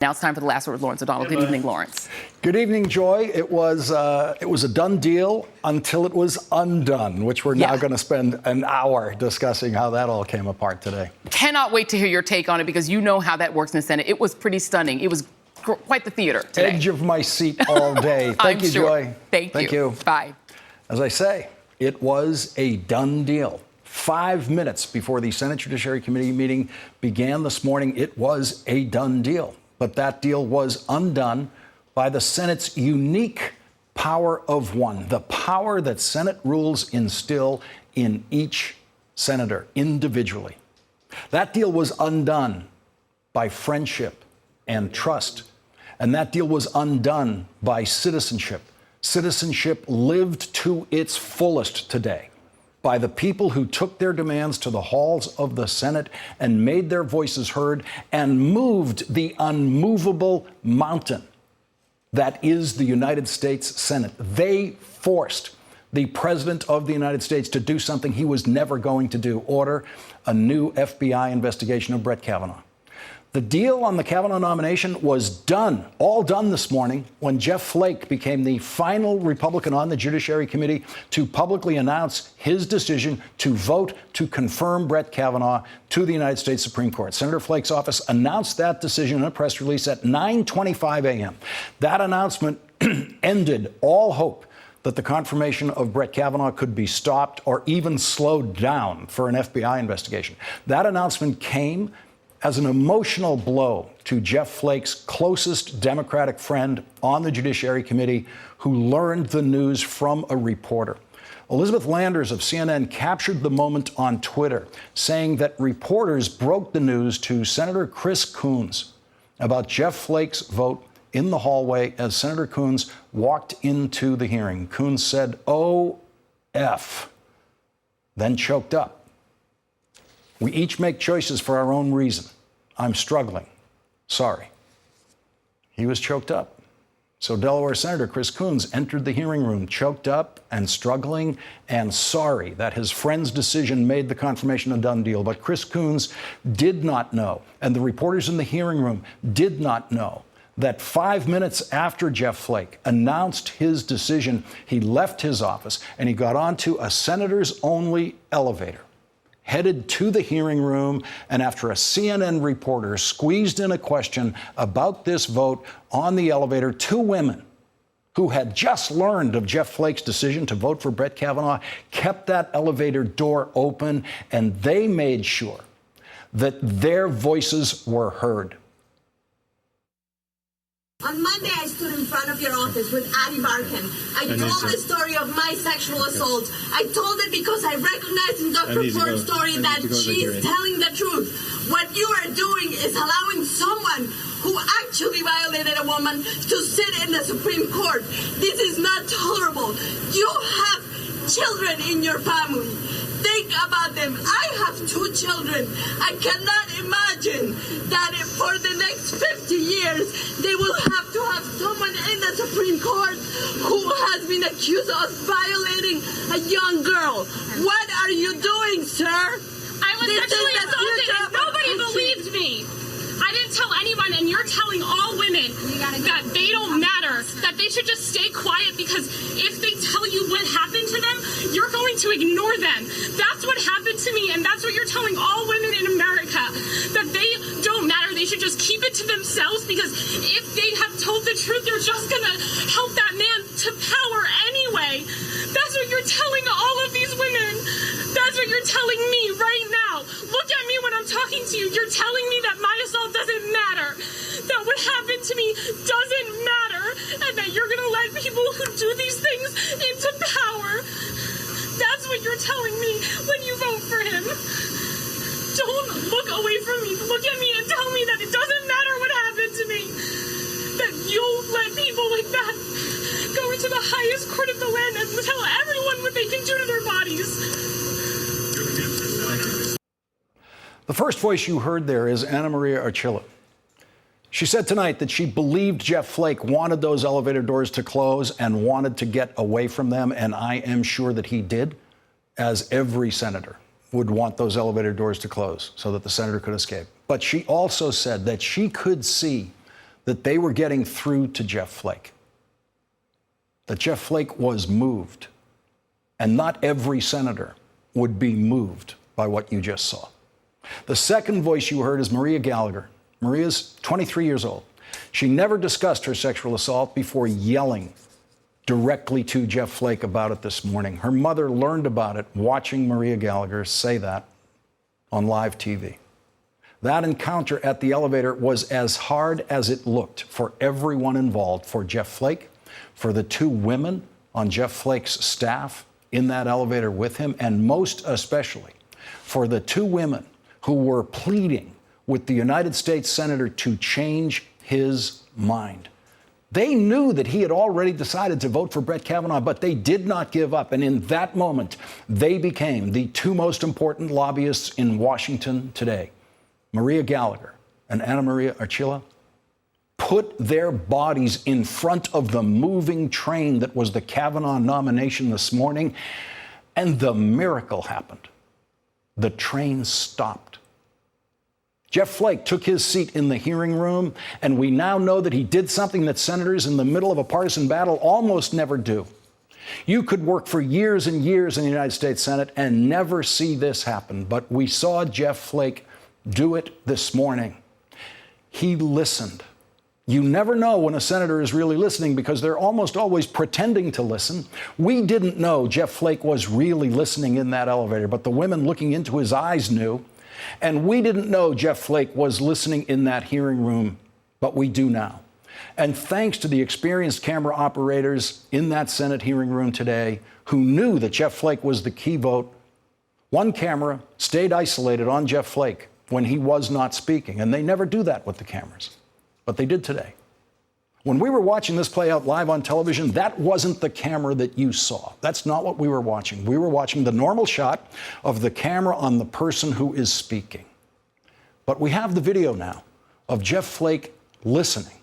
Now it's time for the last word with Lawrence O'Donnell. Good evening, Lawrence. Good evening, Joy. It was a done deal until it was undone, which we're now going to spend an hour discussing how that all came apart today. Cannot wait to hear your take on it because you know how that works in the Senate. It was pretty stunning. It was quite the theater today. Edge of my seat all day. Thank you, sure. Joy. Thank you. Bye. As I say, it was a done deal. 5 minutes before the Senate Judiciary Committee meeting began this morning, it was a done deal. But that deal was undone by the Senate's unique power of one, the power that Senate rules instill in each senator individually. That deal was undone by friendship and trust. And that deal was undone by citizenship. Citizenship lived to its fullest today by the people who took their demands to the halls of the Senate and made their voices heard and moved the unmovable mountain that is the United States Senate. They forced the President of the United States to do something he was never going to do, order a new FBI investigation of Brett Kavanaugh. The deal on the Kavanaugh nomination was done, all done this morning, when Jeff Flake became the final Republican on the Judiciary Committee to publicly announce his decision to vote to confirm Brett Kavanaugh to the United States Supreme Court. Senator Flake's office announced that decision in a press release at 9:25 a.m. That announcement ended all hope that the confirmation of Brett Kavanaugh could be stopped or even slowed down for an FBI investigation. That announcement came as an emotional blow to Jeff Flake's closest Democratic friend on the Judiciary Committee, who learned the news from a reporter. Elizabeth Landers of CNN captured the moment on Twitter, saying that reporters broke the news to Senator Chris Coons about Jeff Flake's vote in the hallway as Senator Coons walked into the hearing. Coons said, "Oh, F," then choked up. We each make choices for our own reason. I'm struggling. Sorry. He was choked up. So Delaware Senator Chris Coons entered the hearing room choked up and struggling and sorry that his friend's decision made the confirmation a done deal. But Chris Coons did not know, and the reporters in the hearing room did not know, that 5 minutes after Jeff Flake announced his decision, he left his office and he got onto a senator's only elevator, headed to the hearing room, and after a CNN reporter squeezed in a question about this vote on the elevator, two women who had just learned of Jeff Flake's decision to vote for Brett Kavanaugh kept that elevator door open, and they made sure that their voices were heard. On Monday, I stood in front of your office with Adi Barkan. I told the story of my sexual assault. I told it because I recognized in Dr. Ford's story that she's telling the truth. What you are doing is allowing someone who actually violated a woman to sit in the Supreme Court. This is not tolerable. You have children in your family. Think about them. I have two children. I cannot imagine that for the next 50 years, they will have to have someone in the Supreme Court who has been accused of violating a young girl. What are you doing, sir? I was sexually assaulted and nobody believed me. I didn't tell anyone, and you're telling all women that they don't matter, that they should just stay quiet, because if they tell you what happened to them, you're going to ignore them. That's what happened to me, and that's what you're telling all women in America, that they don't matter. They should just keep it to themselves, because if they have told the truth, they're just going to help that man to power anyway. That's what you're telling all of these women. That's what you're telling me right now. Look at me when I'm talking to you. You're telling me that my assault doesn't matter, that what happened to me doesn't matter, and that you're going to let people who do these things into power. That's what you're telling me when you vote for him. Don't look away from me. Look at me and tell me that it doesn't matter what happened to me, that you'll let people like that go into the highest court of the land and tell everyone what they can do to their bodies. The first voice you heard there is Anna Maria Archila. She said tonight that she believed Jeff Flake wanted those elevator doors to close and wanted to get away from them, and I am sure that he did, as every senator would want those elevator doors to close so that the senator could escape. But she also said that she could see that they were getting through to Jeff Flake. That Jeff Flake was moved. And not every senator would be moved by what you just saw. The second voice you heard is Maria Gallagher. Maria's 23 years old. She never discussed her sexual assault before yelling directly to Jeff Flake about it this morning. Her mother learned about it watching Maria Gallagher say that on live TV. That encounter at the elevator was as hard as it looked for everyone involved, for Jeff Flake, for the two women on Jeff Flake's staff in that elevator with him, and most especially for the two women who were pleading with the United States Senator to change his mind. They knew that he had already decided to vote for Brett Kavanaugh, but they did not give up. And in that moment, they became the two most important lobbyists in Washington today. Maria Gallagher and Anna Maria Archila put their bodies in front of the moving train that was the Kavanaugh nomination this morning, and the miracle happened. The train stopped. Jeff Flake took his seat in the hearing room, and we now know that he did something that senators in the middle of a partisan battle almost never do. You could work for years and years in the United States Senate and never see this happen, but we saw Jeff Flake do it this morning. He listened. You never know when a senator is really listening because they're almost always pretending to listen. We didn't know Jeff Flake was really listening in that elevator, but the women looking into his eyes knew. And we didn't know Jeff Flake was listening in that hearing room, but we do now. And thanks to the experienced camera operators in that Senate hearing room today who knew that Jeff Flake was the key vote, one camera stayed isolated on Jeff Flake when he was not speaking. And they never do that with the cameras, but they did today. When we were watching this play out live on television, that wasn't the camera that you saw. That's not what we were watching. We were watching the normal shot of the camera on the person who is speaking. But we have the video now of Jeff Flake listening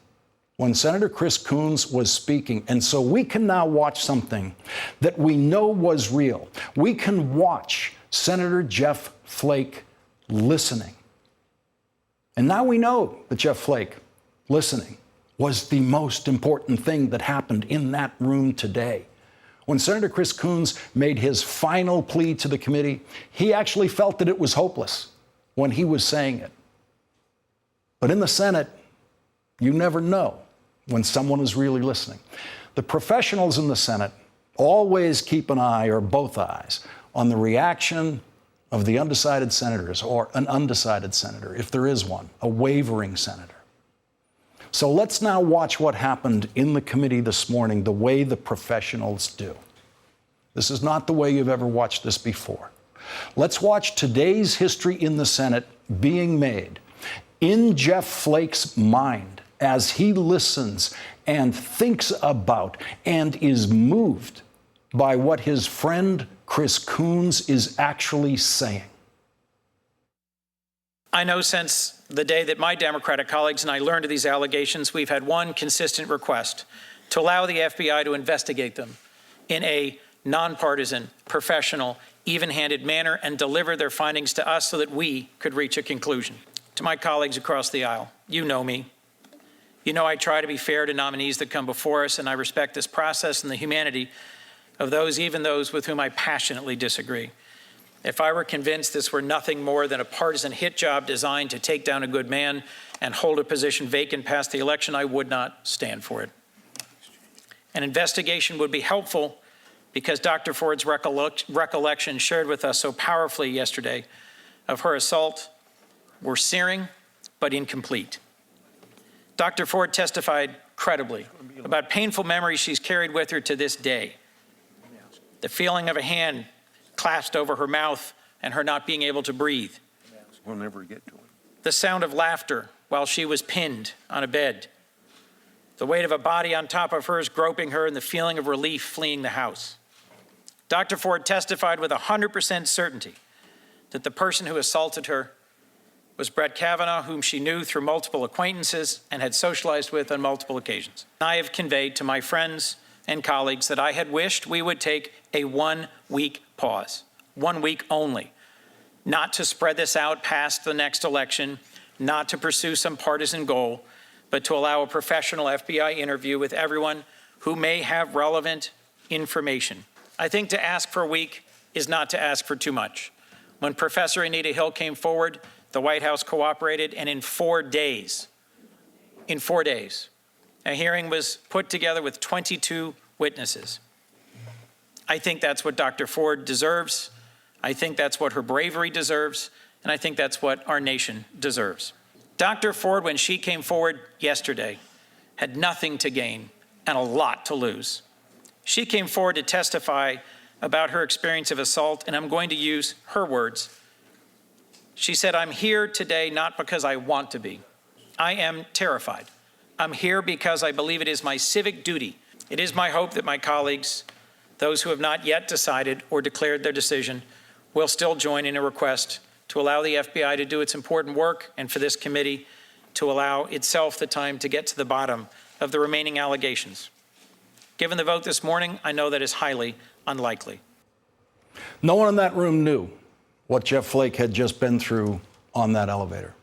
when Senator Chris Coons was speaking. And so we can now watch something that we know was real. We can watch Senator Jeff Flake listening. And now we know that Jeff Flake listening was the most important thing that happened in that room today. When Senator Chris Coons made his final plea to the committee, he actually felt that it was hopeless when he was saying it. But in the Senate, you never know when someone is really listening. The professionals in the Senate always keep an eye, or both eyes, on the reaction of the undecided senators, or an undecided senator, if there is one, a wavering senator. So let's now watch what happened in the committee this morning the way the professionals do. This is not the way you've ever watched this before. Let's watch today's history in the Senate being made in Jeff Flake's mind as he listens and thinks about and is moved by what his friend Chris Coons is actually saying. I know since the day that my Democratic colleagues and I learned of these allegations, we've had one consistent request: to allow the FBI to investigate them in a nonpartisan, professional, even-handed manner and deliver their findings to us so that we could reach a conclusion. To my colleagues across the aisle, you know me. You know I try to be fair to nominees that come before us, and I respect this process and the humanity of those, even those with whom I passionately disagree. If I were convinced this were nothing more than a partisan hit job designed to take down a good man and hold a position vacant past the election, I would not stand for it. An investigation would be helpful because Dr. Ford's recollection shared with us so powerfully yesterday of her assault were searing but incomplete. Dr. Ford testified credibly about painful memories she's carried with her to this day. The feeling of a hand clasped over her mouth and her not being able to breathe. We'll never get to it. The sound of laughter while she was pinned on a bed. The weight of a body on top of hers groping her and the feeling of relief fleeing the house. Dr. Ford testified with 100% certainty that the person who assaulted her was Brett Kavanaugh, whom she knew through multiple acquaintances and had socialized with on multiple occasions. I have conveyed to my friends and colleagues that I had wished we would take a 1-week pause, 1 week only, not to spread this out past the next election, not to pursue some partisan goal, but to allow a professional FBI interview with everyone who may have relevant information. I think to ask for a week is not to ask for too much. When Professor Anita Hill came forward, the White House cooperated, and in 4 days, a hearing was put together with 22 witnesses. I think that's what Dr. Ford deserves. I think that's what her bravery deserves, and I think that's what our nation deserves. Dr. Ford, when she came forward yesterday, had nothing to gain and a lot to lose. She came forward to testify about her experience of assault, and I'm going to use her words. She said, "I'm here today not because I want to be. I am terrified. I'm here because I believe it is my civic duty. It is my hope that my colleagues, those who have not yet decided or declared their decision, will still join in a request to allow the FBI to do its important work and for this committee to allow itself the time to get to the bottom of the remaining allegations. Given the vote this morning, I know that is highly unlikely." No one in that room knew what Jeff Flake had just been through on that elevator.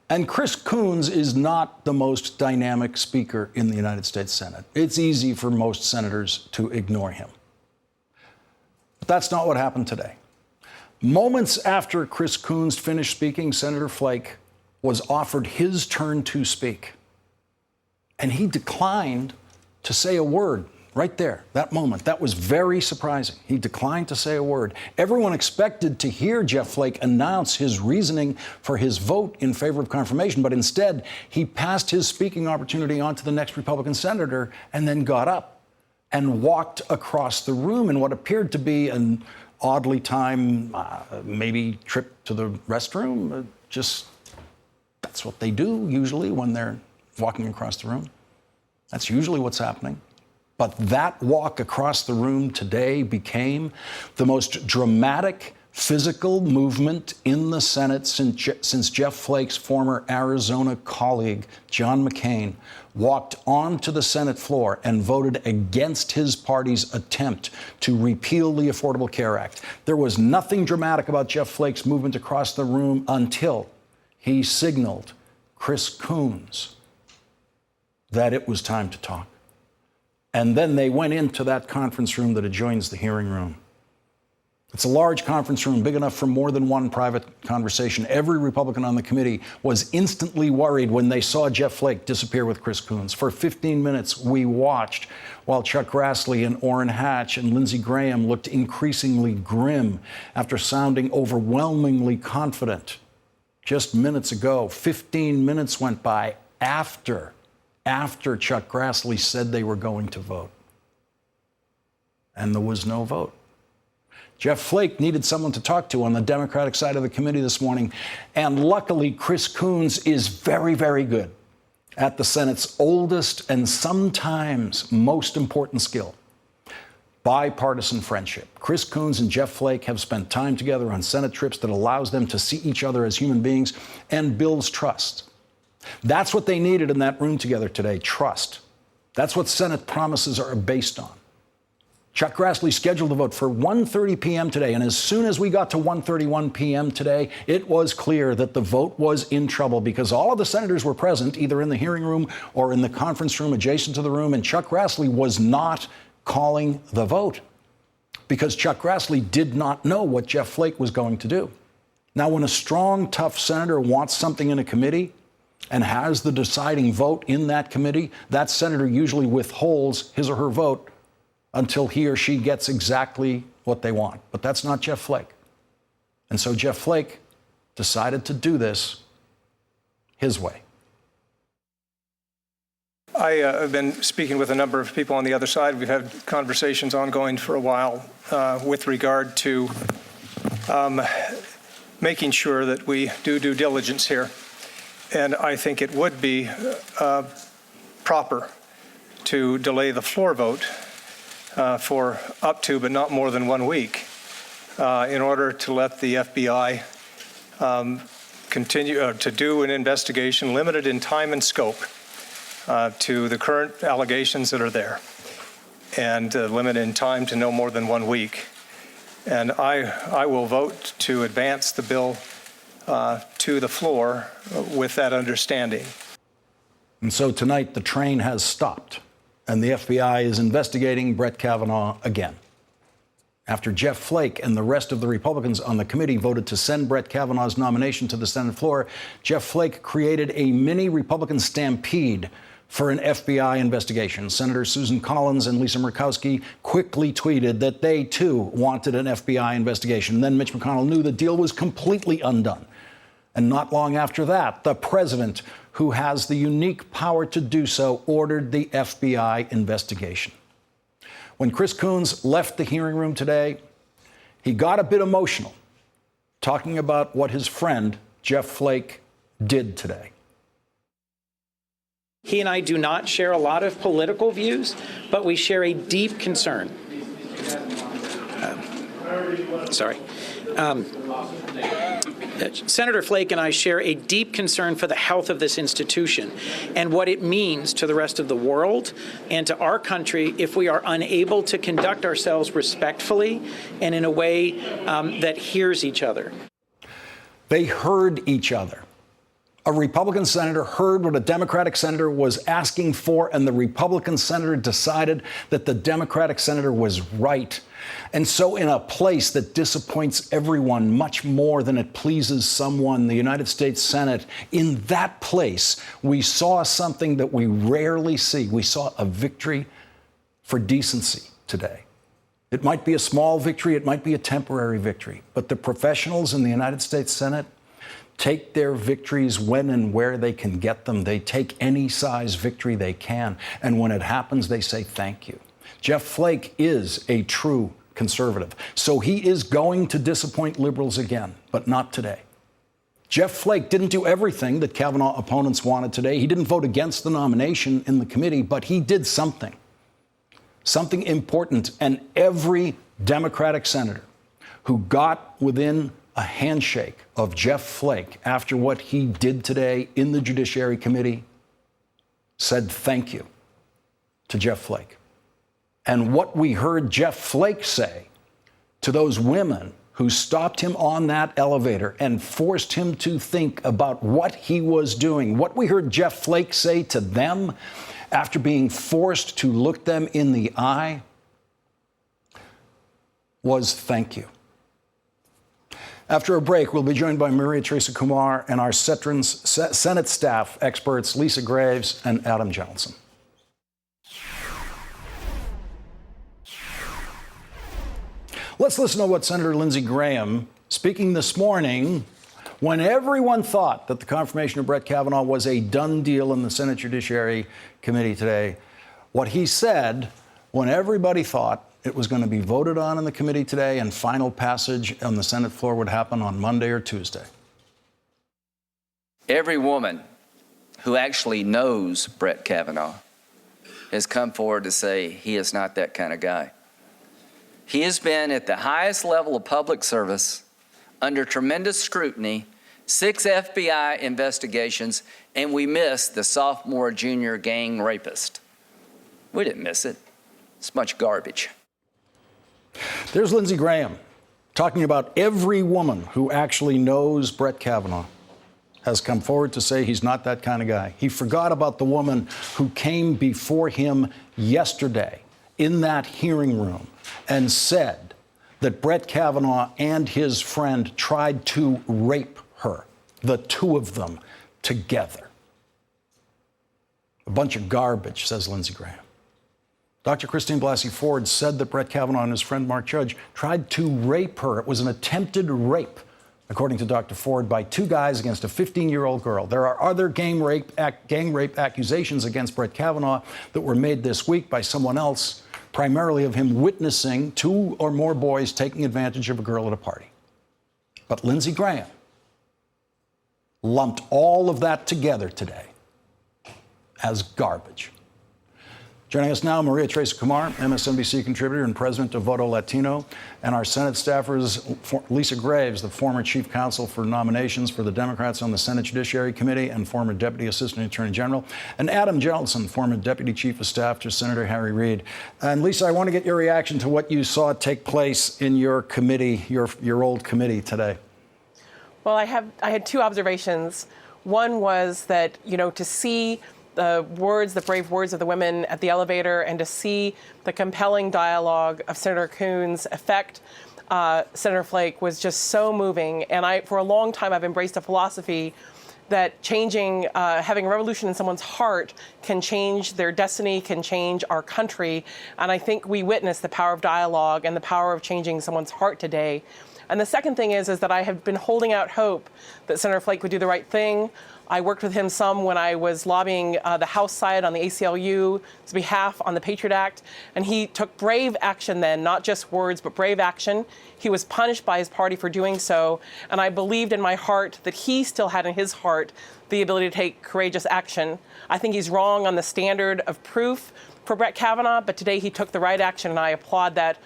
And Chris Coons is not the most dynamic speaker in the United States Senate. It's easy for most senators to ignore him. But that's not what happened today. Moments after Chris Coons finished speaking, Senator Flake was offered his turn to speak. And he declined to say a word right there, that moment. That was very surprising. He declined to say a word. Everyone expected to hear Jeff Flake announce his reasoning for his vote in favor of confirmation, but instead he passed his speaking opportunity on to the next Republican senator and then got up and walked across the room in what appeared to be an oddly timed, maybe trip to the restroom. That's what they do usually when they're walking across the room. That's usually what's happening. But that walk across the room today became the most dramatic physical movement in the Senate since Jeff Flake's former Arizona colleague, John McCain, walked onto the Senate floor and voted against his party's attempt to repeal the Affordable Care Act. There was nothing dramatic about Jeff Flake's movement across the room until he signaled Chris Coons that it was time to talk. And then they went into that conference room that adjoins the hearing room. It's a large conference room, big enough for more than one private conversation. Every Republican on the committee was instantly worried when they saw Jeff Flake disappear with Chris Coons. For 15 minutes, we watched while Chuck Grassley and Orrin Hatch and Lindsey Graham looked increasingly grim after sounding overwhelmingly confident. Just minutes ago, 15 minutes went by after Chuck Grassley said they were going to vote. And there was no vote. Jeff Flake needed someone to talk to on the Democratic side of the committee this morning. And luckily, Chris Coons is very, very good at the Senate's oldest and sometimes most important skill, bipartisan friendship. Chris Coons and Jeff Flake have spent time together on Senate trips that allows them to see each other as human beings and builds trust. That's what they needed in that room together today, trust. That's what Senate promises are based on. Chuck Grassley scheduled the vote for 1:30 p.m. today, and as soon as we got to 1:31 p.m. today, it was clear that the vote was in trouble because all of the senators were present, either in the hearing room or in the conference room adjacent to the room, and Chuck Grassley was not calling the vote because Chuck Grassley did not know what Jeff Flake was going to do. Now, when a strong, tough senator wants something in a committee and has the deciding vote in that committee, that senator usually withholds his or her vote until he or she gets exactly what they want. But that's not Jeff Flake. And so Jeff Flake decided to do this his way. I have been speaking with a number of people on the other side. We've had conversations ongoing for a while with regard to making sure that we do due diligence here. And I think it would be proper to delay the floor vote for up to, but not more than 1 week, in order to let the FBI continue to do an investigation limited in time and scope to the current allegations that are there, and limited in time to no more than 1 week. And I will vote to advance the bill to the floor with that understanding. And so tonight, the train has stopped, and the FBI is investigating Brett Kavanaugh again. After Jeff Flake and the rest of the Republicans on the committee voted to send Brett Kavanaugh's nomination to the Senate floor, Jeff Flake created a mini Republican stampede for an FBI investigation. Senator Susan Collins and Lisa Murkowski quickly tweeted that they, too, wanted an FBI investigation. Then Mitch McConnell knew the deal was completely undone. And not long after that, the president, who has the unique power to do so, ordered the FBI investigation. When Chris Coons left the hearing room today, he got a bit emotional, talking about what his friend, Jeff Flake, did today. He and I do not share a lot of political views, but we share a deep concern. Senator Flake and I share a deep concern for the health of this institution and what it means to the rest of the world and to our country if we are unable to conduct ourselves respectfully and in a way that hears each other. They heard each other. A Republican senator heard what a Democratic senator was asking for, and the Republican senator decided that the Democratic senator was right. And so in a place that disappoints everyone much more than it pleases someone, the United States Senate, in that place, we saw something that we rarely see. We saw a victory for decency today. It might be a small victory, it might be a temporary victory, but the professionals in the United States Senate take their victories when and where they can get them. They take any size victory they can. And when it happens, they say thank you. Jeff Flake is a true conservative. So he is going to disappoint liberals again, but not today. Jeff Flake didn't do everything that Kavanaugh opponents wanted today. He didn't vote against the nomination in the committee, but he did something important. And every Democratic senator who got within a handshake of Jeff Flake after what he did today in the Judiciary Committee said thank you to Jeff Flake. And what we heard Jeff Flake say to those women who stopped him on that elevator and forced him to think about what he was doing, what we heard Jeff Flake say to them after being forced to look them in the eye was thank you. After a break, we'll be joined by Maria Teresa Kumar and our Senate staff experts, Lisa Graves and Adam Johnson. Let's listen to what Senator Lindsey Graham, speaking this morning, when everyone thought that the confirmation of Brett Kavanaugh was a done deal in the Senate Judiciary Committee today, what he said when everybody thought it was going to be voted on in the committee today and final passage on the Senate floor would happen on Monday or Tuesday. Every woman who actually knows Brett Kavanaugh has come forward to say he is not that kind of guy. He has been at the highest level of public service, under tremendous scrutiny, 6 FBI investigations, and we missed the sophomore, junior gang rapist. We didn't miss it. It's much garbage. There's Lindsey Graham talking about every woman who actually knows Brett Kavanaugh has come forward to say he's not that kind of guy. He forgot about the woman who came before him yesterday in that hearing room and said that Brett Kavanaugh and his friend tried to rape her, the two of them together. A bunch of garbage, says Lindsey Graham. Dr. Christine Blasey Ford said that Brett Kavanaugh and his friend Mark Judge tried to rape her. It was an attempted rape, according to Dr. Ford, by 2 guys against a 15-year-old girl. There are other gang rape accusations against Brett Kavanaugh that were made this week by someone else, primarily of him witnessing 2 or more boys taking advantage of a girl at a party. But Lindsey Graham lumped all of that together today as garbage. Joining us now, Maria Teresa Kumar, MSNBC contributor and president of Voto Latino, and our Senate staffers, Lisa Graves, the former chief counsel for nominations for the Democrats on the Senate Judiciary Committee and former deputy assistant attorney general, and Adam Johnson, former deputy chief of staff to Senator Harry Reid. And Lisa, I want to get your reaction to what you saw take place in your committee, your old committee today. Well, I had 2 observations. One was that, to see the brave words of the women at the elevator, and to see the compelling dialogue of Senator Coons affect Senator Flake was just so moving. And for a long time, I've embraced a philosophy that having a revolution in someone's heart can change their destiny, can change our country. And I think we witnessed the power of dialogue and the power of changing someone's heart today. And the second thing is that I have been holding out hope that Senator Flake would do the right thing. I worked with him some when I was lobbying the House side on the ACLU's behalf on the Patriot Act, and he took brave action then, not just words, but brave action. He was punished by his party for doing so, and I believed in my heart that he still had in his heart the ability to take courageous action. I think he's wrong on the standard of proof for Brett Kavanaugh, but today he took the right action, and I applaud that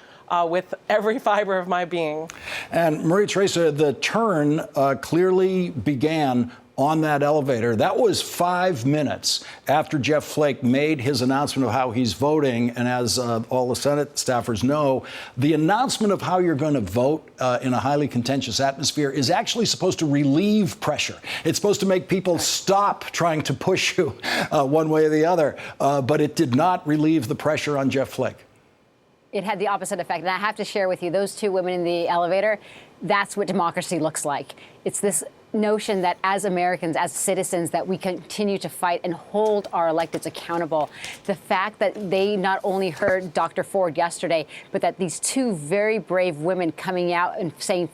with every fiber of my being. And Maria Teresa, the turn clearly began on that elevator. That was 5 minutes after Jeff Flake made his announcement of how he's voting. And as all the Senate staffers know, the announcement of how you're going to vote in a highly contentious atmosphere is actually supposed to relieve pressure. It's supposed to make people stop trying to push you one way or the other. But it did not relieve the pressure on Jeff Flake. It had the opposite effect. And I have to share with you, those two women in the elevator, that's what democracy looks like. It's this notion that as Americans, as citizens, that we continue to fight and hold our electeds accountable. The fact that they not only heard Dr. Ford yesterday, but that these two very brave women coming out and saying,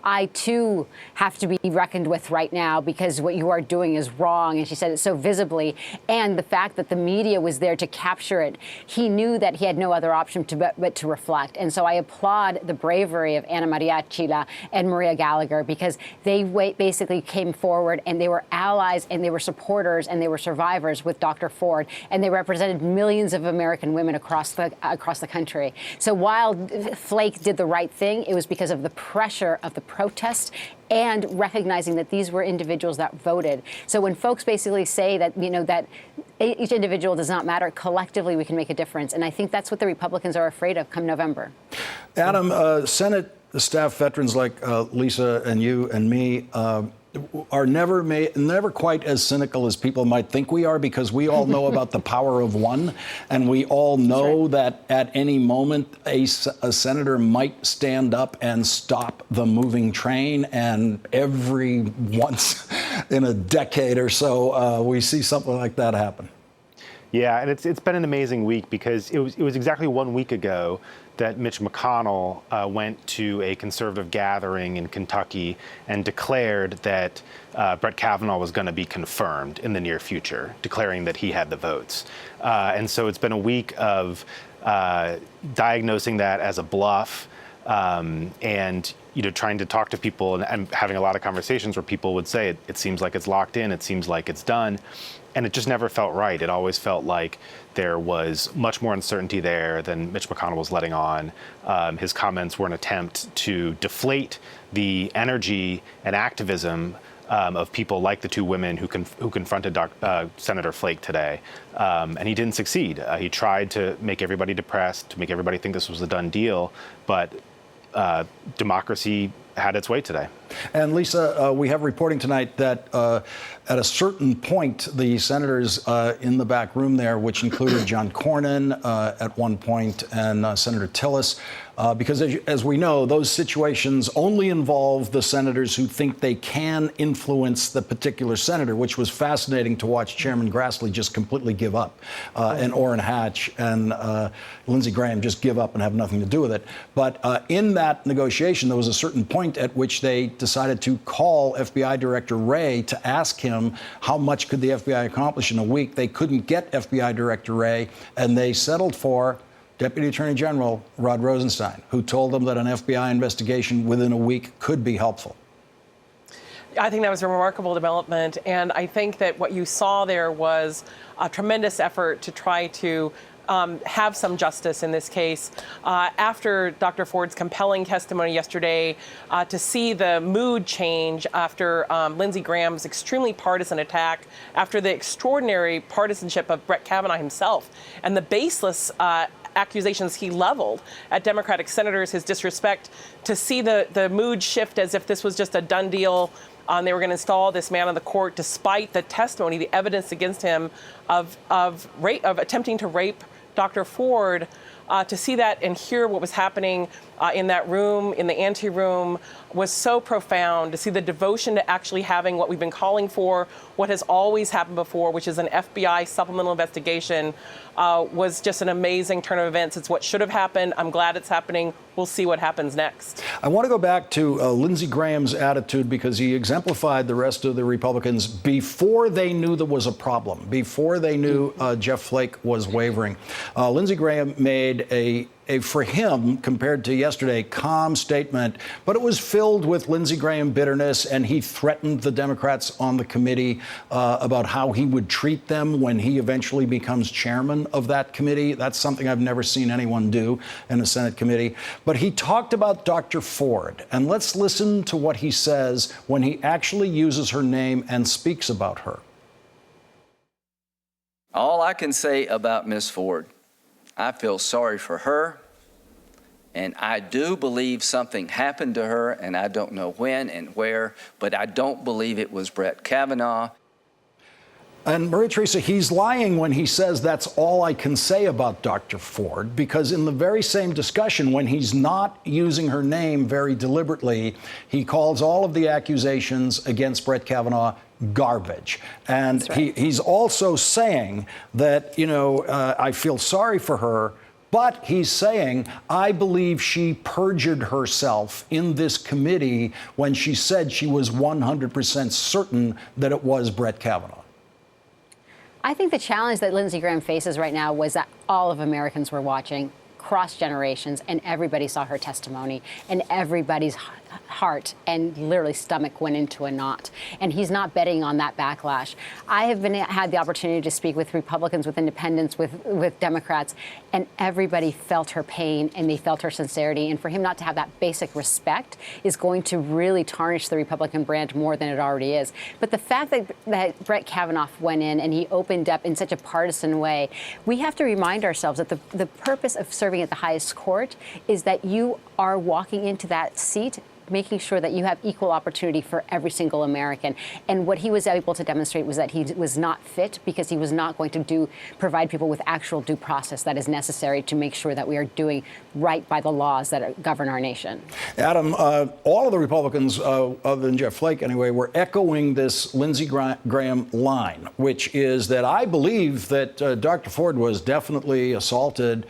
I too have to be reckoned with right now because what you are doing is wrong. And she said it so visibly. And the fact that the media was there to capture it, he knew that he had no other option but to reflect. And so I applaud the bravery of Ana Maria Chila and Maria Gallagher, because they basically came forward and they were allies and they were supporters and they were survivors with Dr. Ford, and they represented millions of American women across the country. So while Flake did the right thing, it was because of the pressure of the protest and recognizing that these were individuals that voted. So when folks basically say that, that each individual does not matter, collectively we can make a difference. And I think that's what the Republicans are afraid of come November. Adam, Senate staff veterans like Lisa and you and me are never quite as cynical as people might think we are, because we all know about the power of one, and we all know that at any moment a senator might stand up and stop the moving train, and every once in a decade or so we see something like that happen. Yeah, and it's been an amazing week, because it was exactly 1 week ago that Mitch McConnell went to a conservative gathering in Kentucky and declared that Brett Kavanaugh was going to be confirmed in the near future, declaring that he had the votes. And so it's been a week of diagnosing that as a bluff, and trying to talk to people and having a lot of conversations where people would say it seems like it's locked in, it seems like it's done. And it just never felt right. It always felt like there was much more uncertainty there than Mitch McConnell was letting on. His comments were an attempt to deflate the energy and activism of people like the two women who confronted Senator Flake today. And he didn't succeed. He tried to make everybody depressed, to make everybody think this was a done deal, but democracy had its way today. And Lisa, we have reporting tonight that at a certain point, the senators in the back room there, which included John Cornyn at one point and Senator Tillis, because as we know, those situations only involve the senators who think they can influence the particular senator, which was fascinating to watch Chairman Grassley just completely give up, and Orrin Hatch and Lindsey Graham just give up and have nothing to do with it. But in that negotiation, there was a certain point at which they decided to call FBI Director Wray to ask him how much could the FBI accomplish in a week. They couldn't get FBI Director Wray, and they settled for Deputy Attorney General Rod Rosenstein, who told them that an FBI investigation within a week could be helpful. I think that was a remarkable development, and I think that what you saw there was a tremendous effort to try to have some justice in this case. After Dr. Ford's compelling testimony yesterday, to see the mood change after Lindsey Graham's extremely partisan attack, after the extraordinary partisanship of Brett Kavanaugh himself, and the baseless accusations he leveled at Democratic senators, his disrespect, to see the mood shift as if this was just a done deal They were going to install this man on the court despite the testimony, the evidence against him of attempting to rape Dr. Ford. To see that and hear what was happening in that room, in the ante-room, was so profound. To see the devotion to actually having what we've been calling for, what has always happened before, which is an FBI supplemental investigation, was just an amazing turn of events. It's what should have happened. I'm glad it's happening. We'll see what happens next. I want to go back to Lindsey Graham's attitude, because he exemplified the rest of the Republicans before they knew there was a problem, before they knew Jeff Flake was wavering. Lindsey Graham made a, for him, compared to yesterday, calm statement, but it was filled with Lindsey Graham bitterness, and he threatened the Democrats on the committee about how he would treat them when he eventually becomes chairman of that committee. That's something I've never seen anyone do in a Senate committee. But he talked about Dr. Ford, and let's listen to what he says when he actually uses her name and speaks about her. All I can say about Miss Ford, I feel sorry for her, and I do believe something happened to her, and I don't know when and where, but I don't believe it was Brett Kavanaugh. And Maria Teresa, he's lying when he says that's all I can say about Dr. Ford, because in the very same discussion, when he's not using her name very deliberately, he calls all of the accusations against Brett Kavanaugh garbage. And he's also saying that, I feel sorry for her, but he's saying, I believe she perjured herself in this committee when she said she was 100% certain that it was Brett Kavanaugh. I think the challenge that Lindsey Graham faces right now was that all of Americans were watching, cross generations, and everybody saw her testimony, and everybody's heart and literally stomach went into a knot. And he's not betting on that backlash. I have had the opportunity to speak with Republicans, with independents, with Democrats, and everybody felt her pain and they felt her sincerity. And for him not to have that basic respect is going to really tarnish the Republican brand more than it already is. But the fact that Brett Kavanaugh went in and he opened up in such a partisan way, we have to remind ourselves that the purpose of serving at the highest court is that you are walking into that seat making sure that you have equal opportunity for every single American. And what he was able to demonstrate was that he was not fit because he was not going to provide people with actual due process that is necessary to make sure that we are doing right by the laws that govern our nation. Adam, all of the Republicans, other than Jeff Flake anyway, were echoing this Lindsey Graham line, which is that I believe that Dr. Ford was definitely assaulted,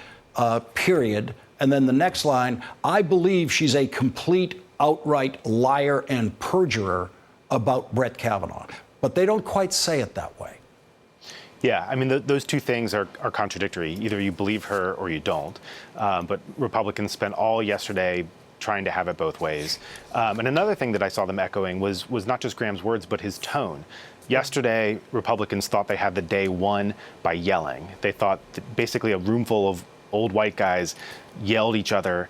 period. And then the next line, I believe she's a complete outright liar and perjurer about Brett Kavanaugh. But they don't quite say it that way. Yeah, I mean, those two things are contradictory. Either you believe her or you don't. But Republicans spent all yesterday trying to have it both ways. And another thing that I saw them echoing was not just Graham's words, but his tone. Yesterday, Republicans thought they had the day won by yelling. They thought that basically a room full of old white guys yelled each other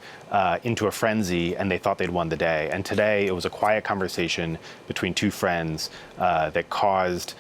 into a frenzy, and they thought they'd won the day. And today, it was a quiet conversation between two friends that caused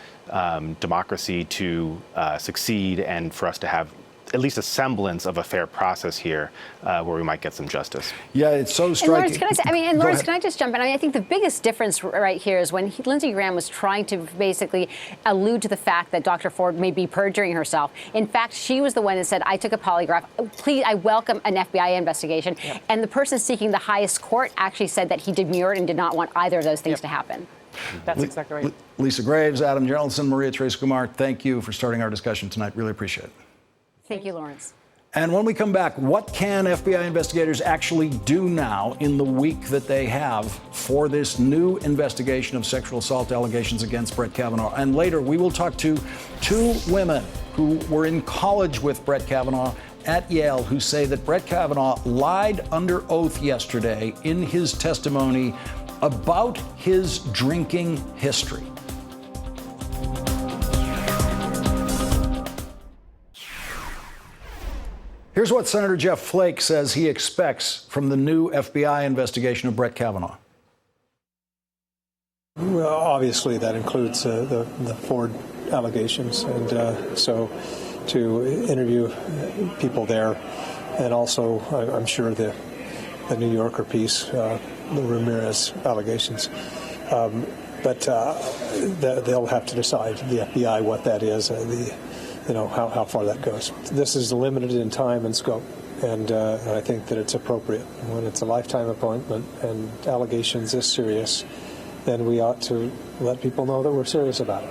democracy to succeed and for us to have at least a semblance of a fair process here where we might get some justice. Yeah, it's so striking. And Lawrence, can I just jump in? I think the biggest difference right here is when Lindsey Graham was trying to basically allude to the fact that Dr. Ford may be perjuring herself. In fact, she was the one that said, I took a polygraph. Please, I welcome an FBI investigation. Yep. And the person seeking the highest court actually said that he demurred and did not want either of those things to happen. That's exactly right. Lisa Graves, Adam Geraldson, Maria Teresa Kumar, thank you for starting our discussion tonight. Really appreciate it. Thank you, Lawrence. And when we come back, what can FBI investigators actually do now in the week that they have for this new investigation of sexual assault allegations against Brett Kavanaugh? And later, we will talk to two women who were in college with Brett Kavanaugh at Yale who say that Brett Kavanaugh lied under oath yesterday in his testimony about his drinking history. Here's what Senator Jeff Flake says he expects from the new FBI investigation of Brett Kavanaugh. Well, obviously, that includes the Ford allegations. And so to interview people there, and also, I'm sure, the New Yorker piece, the Ramirez allegations. but they'll have to decide, the FBI, what that is, how far that goes. This is limited in time and scope, and I think that it's appropriate. When it's a lifetime appointment and allegations this serious, then we ought to let people know that we're serious about it.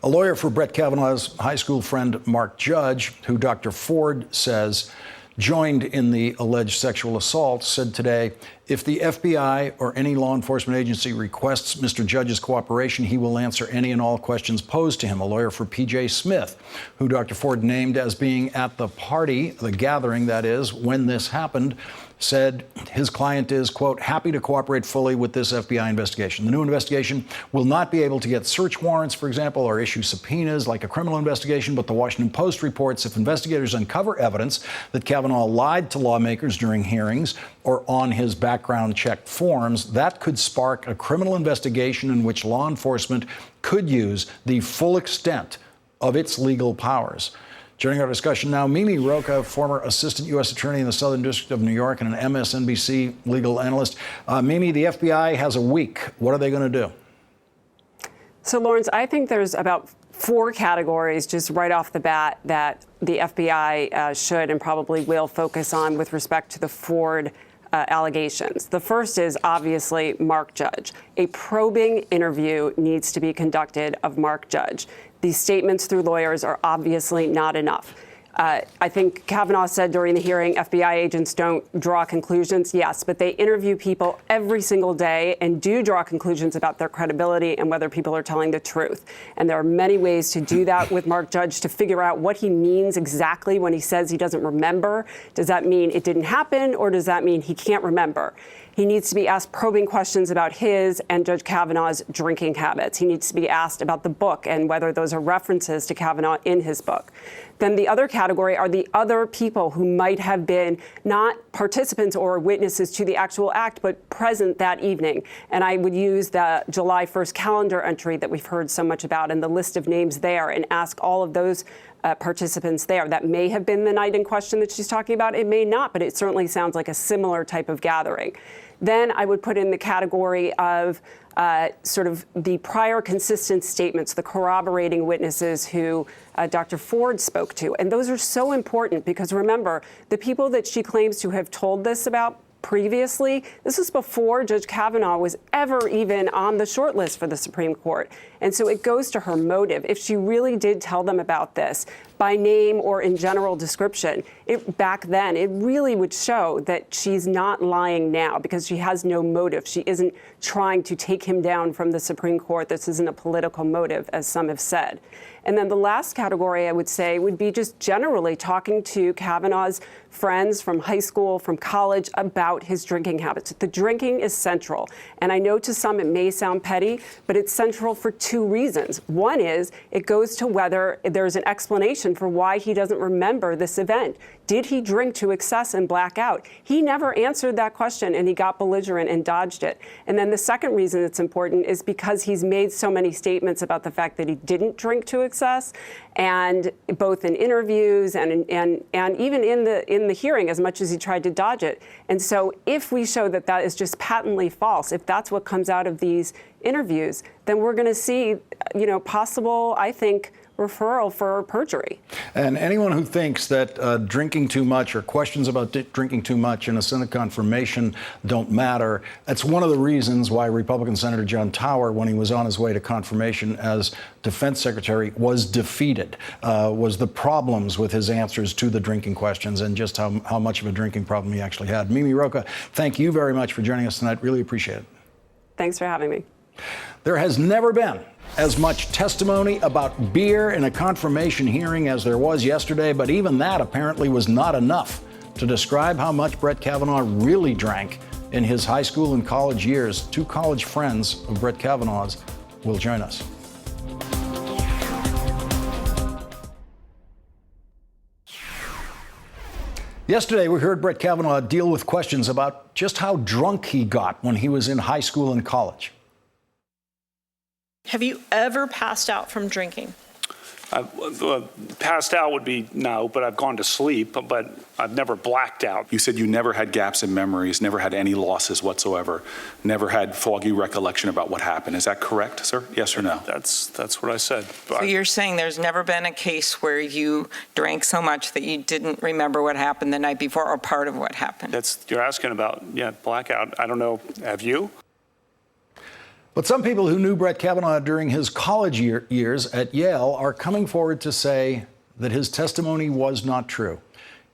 A lawyer for Brett Kavanaugh's high school friend Mark Judge, who Dr. Ford says joined in the alleged sexual assault, said today, if the FBI or any law enforcement agency requests Mr. Judge's cooperation, he will answer any and all questions posed to him. A lawyer for P.J. Smith, who Dr. Ford named as being at the party, the gathering that is, when this happened, said his client is, quote, happy to cooperate fully with this FBI investigation. The new investigation will not be able to get search warrants, for example, or issue subpoenas like a criminal investigation, but the Washington Post reports if investigators uncover evidence that Kavanaugh lied to lawmakers during hearings or on his background check forms, that could spark a criminal investigation in which law enforcement could use the full extent of its legal powers. Joining our discussion now, Mimi Rocah, former assistant U.S. attorney in the Southern District of New York and an MSNBC legal analyst. Mimi, the FBI has a week. What are they going to do? So, Lawrence, I think there's about 4 categories just right off the bat that the FBI should and probably will focus on with respect to the Ford allegations. The first is obviously Mark Judge. A probing interview needs to be conducted of Mark Judge. These statements through lawyers are obviously not enough. I think Kavanaugh said during the hearing, FBI agents don't draw conclusions. Yes, but they interview people every single day and do draw conclusions about their credibility and whether people are telling the truth. And there are many ways to do that with Mark Judge to figure out what he means exactly when he says he doesn't remember. Does that mean it didn't happen, or does that mean he can't remember? He needs to be asked probing questions about his and Judge Kavanaugh's drinking habits. He needs to be asked about the book and whether those are references to Kavanaugh in his book. Then the other category are the other people who might have been not participants or witnesses to the actual act, but present that evening. And I would use the July 1st calendar entry that we've heard so much about and the list of names there and ask all of those participants there. That may have been the night in question that she's talking about. It may not, but it certainly sounds like a similar type of gathering. Then I would put in the category of sort of the prior consistent statements, the corroborating witnesses who Dr. Ford spoke to. And those are so important because, remember, the people that she claims to have told this about previously, this was before Judge Kavanaugh was ever even on the short list for the Supreme Court. And so it goes to her motive. If she really did tell them about this by name or in general description, back then, it really would show that she's not lying now because she has no motive. She isn't trying to take him down from the Supreme Court. This isn't a political motive, as some have said. And then the last category, I would say, would be just generally talking to Kavanaugh's friends from high school, from college, about his drinking habits. The drinking is central. And I know to some it may sound petty, but it's central for 2 reasons. One is it goes to whether there's an explanation for why he doesn't remember this event. Did he drink to excess and black out? He never answered that question, and he got belligerent and dodged it. And then the second reason it's important is because he's made so many statements about the fact that he didn't drink to excess, and both in interviews and even in the hearing, as much as he tried to dodge it. And so if we show that that is just patently false, if that's what comes out of these interviews, then we're going to see, possible, I think, referral for perjury. And anyone who thinks that drinking too much or questions about drinking too much in a Senate confirmation don't matter, that's one of the reasons why Republican Senator John Tower, when he was on his way to confirmation as defense secretary, was defeated, was the problems with his answers to the drinking questions and just how much of a drinking problem he actually had. Mimi Rocah, thank you very much for joining us tonight. Really appreciate it. Thanks for having me. There has never been as much testimony about beer in a confirmation hearing as there was yesterday, but even that apparently was not enough to describe how much Brett Kavanaugh really drank in his high school and college years. 2 college friends of Brett Kavanaugh's will join us. Yesterday, we heard Brett Kavanaugh deal with questions about just how drunk he got when he was in high school and college. Have you ever passed out from drinking? Passed out would be no, but I've gone to sleep, but I've never blacked out. You said you never had gaps in memories, never had any losses whatsoever, never had foggy recollection about what happened. Is that correct, sir? Yes or no? That's what I said. So you're saying there's never been a case where you drank so much that you didn't remember what happened the night before or part of what happened? You're asking about, blackout. I don't know. Have you? But some people who knew Brett Kavanaugh during his college years at Yale are coming forward to say that his testimony was not true.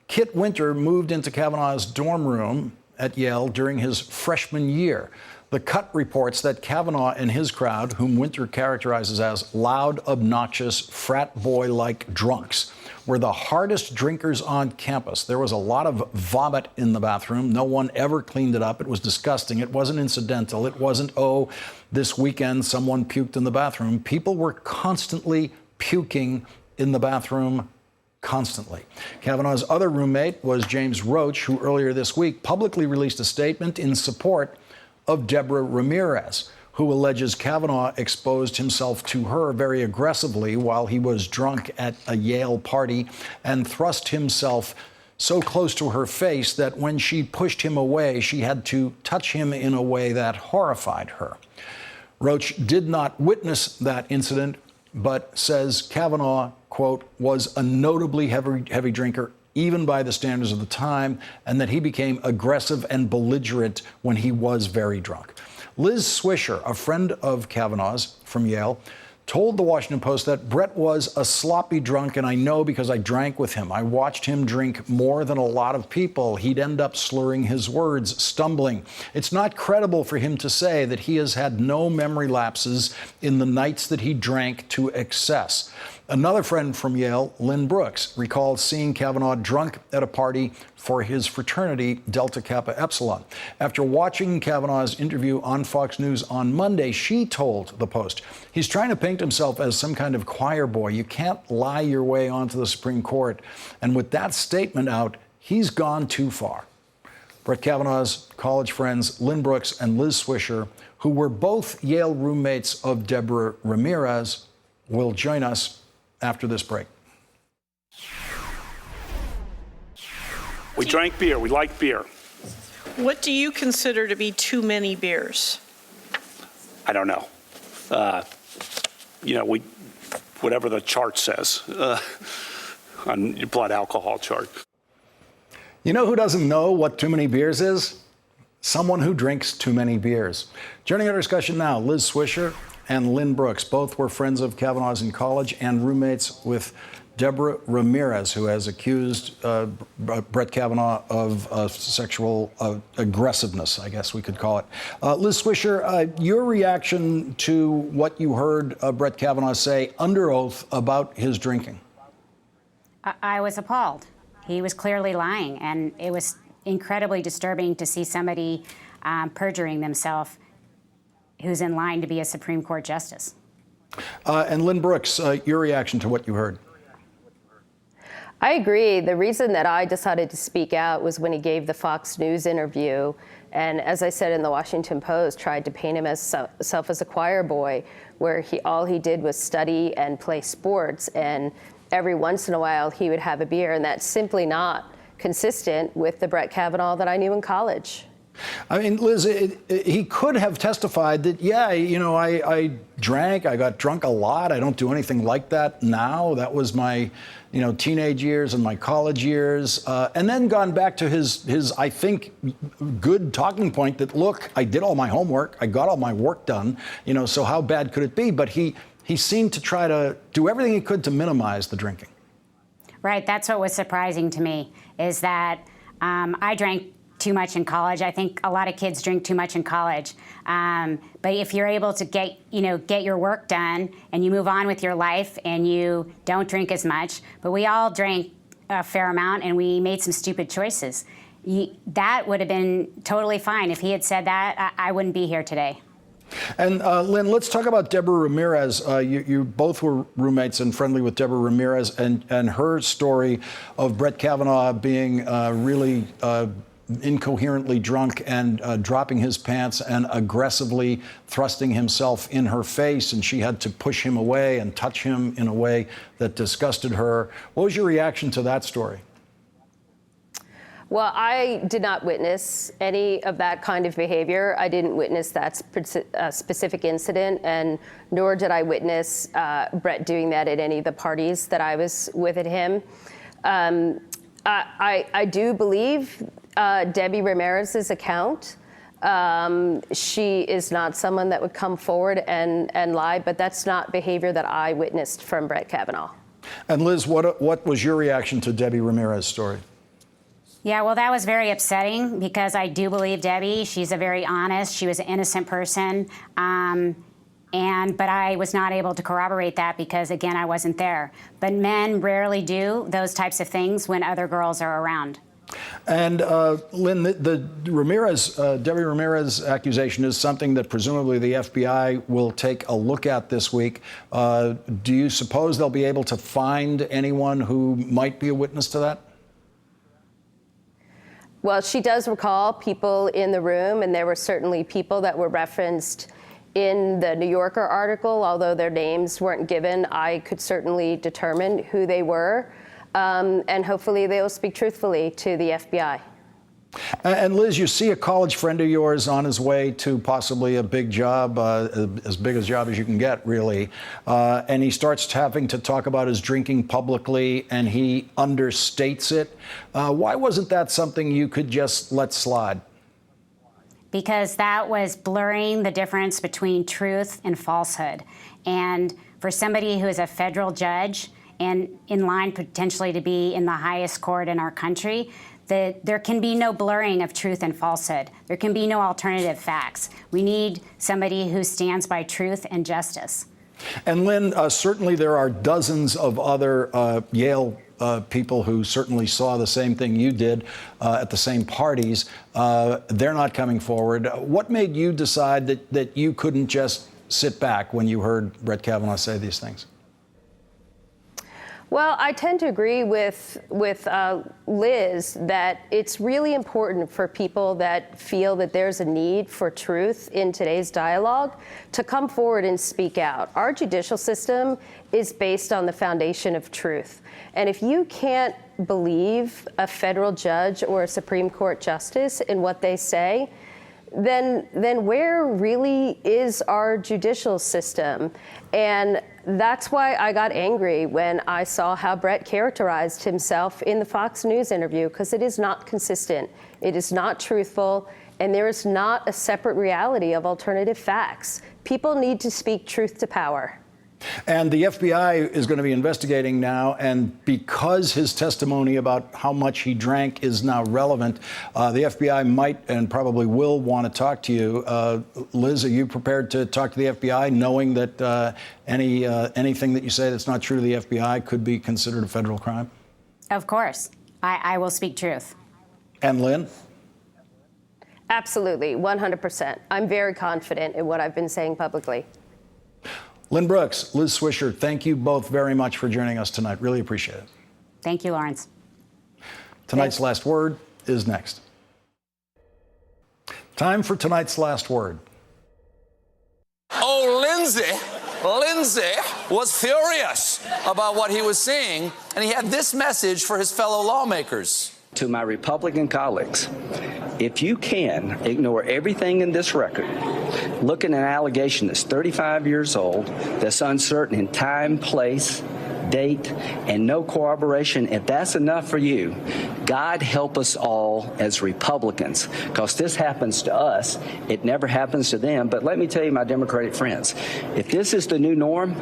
Kit Winter moved into Kavanaugh's dorm room at Yale during his freshman year. The Cut reports that Kavanaugh and his crowd, whom Winter characterizes as loud, obnoxious, frat boy-like drunks, were the hardest drinkers on campus. There was a lot of vomit in the bathroom. No one ever cleaned it up. It was disgusting. It wasn't incidental. It wasn't, this weekend someone puked in the bathroom. People were constantly puking in the bathroom, constantly. Kavanaugh's other roommate was James Roach, who earlier this week publicly released a statement in support of Deborah Ramirez, who alleges Kavanaugh exposed himself to her very aggressively while he was drunk at a Yale party and thrust himself so close to her face that when she pushed him away, she had to touch him in a way that horrified her. Roach did not witness that incident, but says Kavanaugh, quote, was a notably heavy drinker, even by the standards of the time, and that he became aggressive and belligerent when he was very drunk. Liz Swisher, a friend of Kavanaugh's from Yale, told the Washington Post that Brett was a sloppy drunk, and I know because I drank with him. I watched him drink more than a lot of people. He'd end up slurring his words, stumbling. It's not credible for him to say that he has had no memory lapses in the nights that he drank to excess. Another friend from Yale, Lynn Brooks, recalled seeing Kavanaugh drunk at a party for his fraternity, Delta Kappa Epsilon. After watching Kavanaugh's interview on Fox News on Monday, she told the Post, he's trying to paint himself as some kind of choir boy. You can't lie your way onto the Supreme Court. And with that statement out, he's gone too far. Brett Kavanaugh's college friends, Lynn Brooks and Liz Swisher, who were both Yale roommates of Deborah Ramirez, will join us after this break. We drank beer. We like beer. What do you consider to be too many beers? I don't know. Whatever the chart says on your blood alcohol chart. You know who doesn't know what too many beers is? Someone who drinks too many beers. Joining our discussion now, Liz Swisher and Lynn Brooks. Both were friends of Kavanaugh's in college and roommates with Deborah Ramirez, who has accused Brett Kavanaugh of sexual aggressiveness, I guess we could call it. Liz Swisher, your reaction to what you heard Brett Kavanaugh say under oath about his drinking? I was appalled. He was clearly lying, and it was incredibly disturbing to see somebody perjuring themselves who's in line to be a Supreme Court justice. And Lynn Brooks, your reaction to what you heard? I agree. The reason that I decided to speak out was when he gave the Fox News interview, and as I said in the Washington Post, tried to paint himself as a choir boy, where all he did was study and play sports, and every once in a while he would have a beer, and that's simply not consistent with the Brett Kavanaugh that I knew in college. I mean, Liz, he could have testified that, I drank, I got drunk a lot. I don't do anything like that now. That was my, teenage years and my college years. And then gone back to his, I think, good talking point that, look, I did all my homework. I got all my work done. So how bad could it be? But he seemed to try to do everything he could to minimize the drinking. Right. That's what was surprising to me, is that I drank too much in college. I think a lot of kids drink too much in college. But if you're able to get your work done and you move on with your life and you don't drink as much, but we all drank a fair amount and we made some stupid choices. That would have been totally fine. If he had said that, I wouldn't be here today. And Lynn, let's talk about Deborah Ramirez. You both were roommates and friendly with Deborah Ramirez, and her story of Brett Kavanaugh being really incoherently drunk and dropping his pants and aggressively thrusting himself in her face, and she had to push him away and touch him in a way that disgusted her. What was your reaction to that story? Well, I did not witness any of that kind of behavior. I didn't witness that specific incident, and nor did I witness Brett doing that at any of the parties that I was with at him. I do believe Debbie Ramirez's account. She is not someone that would come forward and lie, but that's not behavior that I witnessed from Brett Kavanaugh. And Liz, what was your reaction to Debbie Ramirez's story? Yeah, well, that was very upsetting because I do believe Debbie. She's a very honest, she was an innocent person. But I was not able to corroborate that because, again, I wasn't there. But men rarely do those types of things when other girls are around. And Lynn, the Debbie Ramirez accusation is something that presumably the FBI will take a look at this week. Do you suppose they'll be able to find anyone who might be a witness to that? Well, she does recall people in the room, and there were certainly people that were referenced in the New Yorker article. Although their names weren't given, I could certainly determine who they were, and hopefully they will speak truthfully to the FBI. And Liz, you see a college friend of yours on his way to possibly a big job, as big a job as you can get, really, and he starts having to talk about his drinking publicly, and he understates it. Why wasn't that something you could just let slide? Because that was blurring the difference between truth and falsehood. And for somebody who is a federal judge and in line potentially to be in the highest court in our country, there can be no blurring of truth and falsehood. There can be no alternative facts. We need somebody who stands by truth and justice. And Lynn, certainly there are dozens of other Yale people who certainly saw the same thing you did at the same parties. They're not coming forward. What made you decide that you couldn't just sit back when you heard Brett Kavanaugh say these things? Well, I tend to agree with Liz that it's really important for people that feel that there's a need for truth in today's dialogue to come forward and speak out. Our judicial system is based on the foundation of truth. And if you can't believe a federal judge or a Supreme Court justice in what they say, then where really is our judicial system? And that's why I got angry when I saw how Brett characterized himself in the Fox News interview, because it is not consistent, it is not truthful, and there is not a separate reality of alternative facts. People need to speak truth to power. And the FBI is going to be investigating now, and because his testimony about how much he drank is now relevant, the FBI might and probably will want to talk to you. Liz, are you prepared to talk to the FBI, knowing that anything that you say that's not true to the FBI could be considered a federal crime? Of course. I will speak truth. And Lynn? Absolutely, 100%. I'm very confident in what I've been saying publicly. Lynn Brooks, Liz Swisher, thank you both very much for joining us tonight. Really appreciate it. Thank you, Lawrence. Tonight's last word is next. Time for tonight's last word. Oh, Lindsey was furious about what he was seeing, and he had this message for his fellow lawmakers. To my Republican colleagues, if you can ignore everything in this record, look at an allegation that's 35 years old, that's uncertain in time, place, date, and no corroboration, if that's enough for you, God help us all as Republicans, because this happens to us. It never happens to them. But let me tell you, my Democratic friends, if this is the new norm,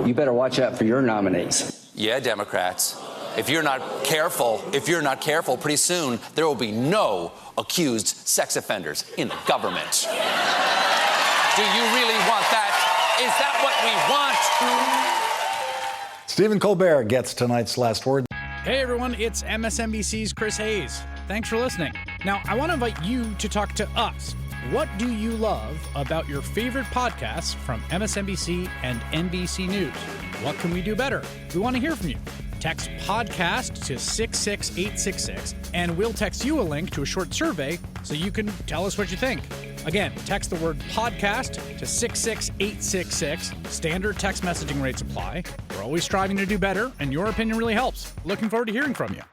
you better watch out for your nominees. Yeah, Democrats. If you're not careful, pretty soon there will be no accused sex offenders in the government. Do you really want that? Is that what we want? Stephen Colbert gets tonight's last word. Hey everyone, it's MSNBC's Chris Hayes. Thanks for listening. Now, I want to invite you to talk to us. What do you love about your favorite podcasts from MSNBC and NBC News? What can we do better? We want to hear from you. Text podcast to 66866, and we'll text you a link to a short survey so you can tell us what you think. Again, text the word podcast to 66866. Standard text messaging rates apply. We're always striving to do better, and your opinion really helps. Looking forward to hearing from you.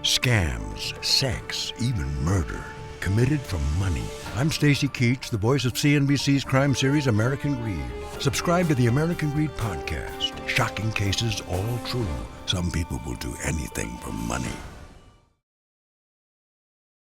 Scams, sex, even murder. Committed for money. I'm Stacy Keach, the voice of CNBC's crime series American Greed. Subscribe to the American Greed podcast. Shocking cases, all true. Some people will do anything for money.